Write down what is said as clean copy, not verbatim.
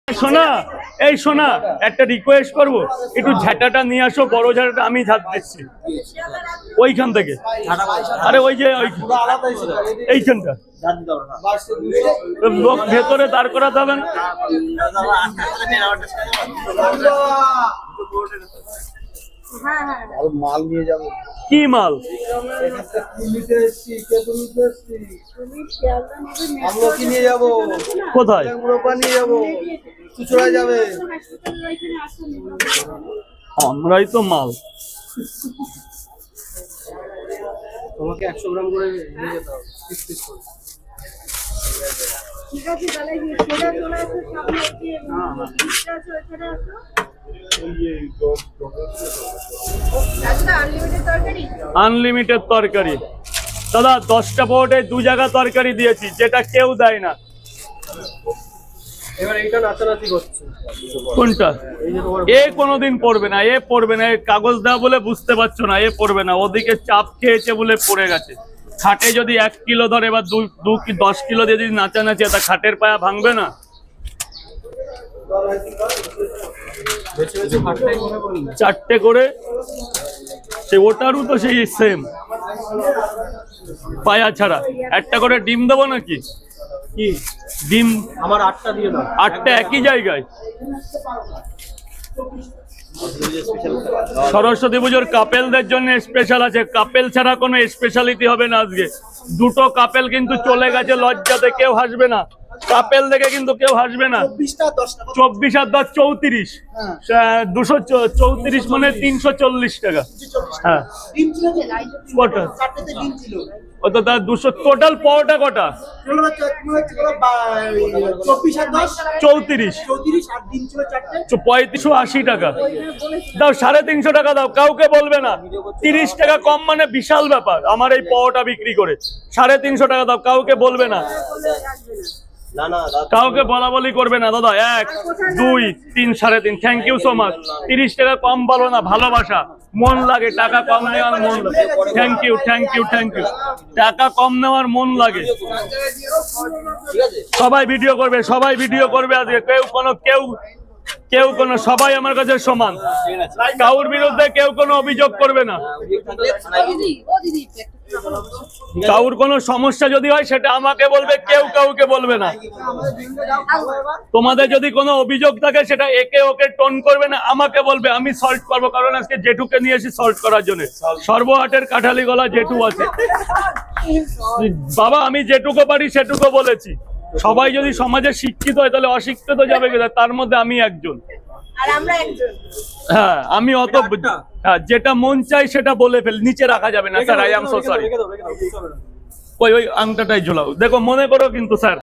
সোনা, এই সোনা, একটা রিকোয়েস্ট করবো, একটু ঝাঁটাটা নিয়ে আসো, বড় ঝাঁটাটা আমি ঝাঁট দিচ্ছি ওইখান থেকে। আরে ওই যে এইখানটা লোক ভেতরে দাঁড় করাতে হবে না? মাল নিয়ে যাবো। কি মাল? আমলকি নিয়ে যাবো। কোথায়? নিয়ে যাবো, চুচড়া যাবে। আমরাই তো মাল। তোমাকে 100 গ্রাম করে নিয়ে যেতে হবে, পিস পিস করে। ঠিক আছে, তাহলে সেটা চলে আসো সামনে দিয়ে ঠিক আছে ওখানে আসো। আচ্ছা, আনলিমিটেড তরকারি? আনলিমিটেড তরকারি দাদা, 10টা পরোটে 2 জায়গা তরকারি দিয়েছি, যেটা কেউ দেয় না। এবার এইটা নাচানাচি করছে। কোনটা? এ কোনোদিন পড়বে না, এ পড়বে না, এ কাগজ দেওয়া বলে বুঝতে পারছো না, এ পড়বে না, ওদিকে চাপ খেয়েছে বলে পড়ে গেছে। খাটে যদি 1 কিলো ধরে এবার 10 কিলো দিয়ে যদি নাচানাচি, তা খাটের পায়া ভাঙবে না? চারটে করে সে ওটারও তো সেই সেম পায়া ছাড়া। একটা করে ডিম দেবো নাকি? কি ডিম আমার 8টা দিয়ে দাও। 8টা একই জায়গায়। সরস্বতী পুজোর কাপেলদের জন্য স্পেশাল আছে, কাপেল ছাড়া কোনো স্পেশালিটি হবে না আজকে। 2টো কাপেল কিন্তু চলে গেছে লজ্জাতে, কেউ হাসবে না, কাপেল দেখে কিন্তু কেউ হাসবে না। 24 আর 10 34, 234 মানে 340 টাকা। হ্যাঁ কটা? ও তো তার 200 টোটাল। পাওয়াটা কটা? 34, 3580 টাকা দাও, 350 টাকা দাও, কাউকে বলবে না। 30 টাকা কম মানে বিশাল ব্যাপার আমার এই পাওয়াটা বিক্রি করে। 350 টাকা দাও, কাউকে বলবে না, কাউকে বলা বলি করবে না দাদা। 1 2 3 3.5, থ্যাংক ইউ সো মাচ। 30 টাকা কম বলো না, ভালোবাসা, মন লাগে, টাকা কম নেওয়ার মন লাগে। Thank you thank you thank you. টাকা কম নেওয়ার মন লাগে। সবাই ভিডিও করবে, সবাই ভিডিও করবে আজকে, কেউ কোনো সবাই আমার কাছে সমান, কারোর বিরুদ্ধে কেউ কোনো অভিযোগ করবে না। কারোর কোনো সমস্যা যদি হয় সেটা আমাকে বলবে, কেউ কাউকে বলবে না। তোমাদের যদি কোনো অভিযোগ থাকে সেটা একে ওকে টোন করবে না, আমাকে বলবে, আমি সলভ করবো। কারণ আজকে জেঠুকে নিয়ে এসে সলভ করার জন্য। সর্বহাটের কাঠালি গলা জেঠু আছে বাবা, আমি যেটুকু পারি সেটুকু বলেছি। সবাই যদি সমাজে শিক্ষিত হয় তাহলে অশিক্ষিত যাবে, তার মধ্যে আমি একজন। হ্যাঁ, আমি অত যেটা মন চাই সেটা বলে ফেল, নিচে রাখা যাবে না sir, I am so sorry. ওই আংটাটাই ঝোলাও, দেখো মনে করো কিন্তু স্যার।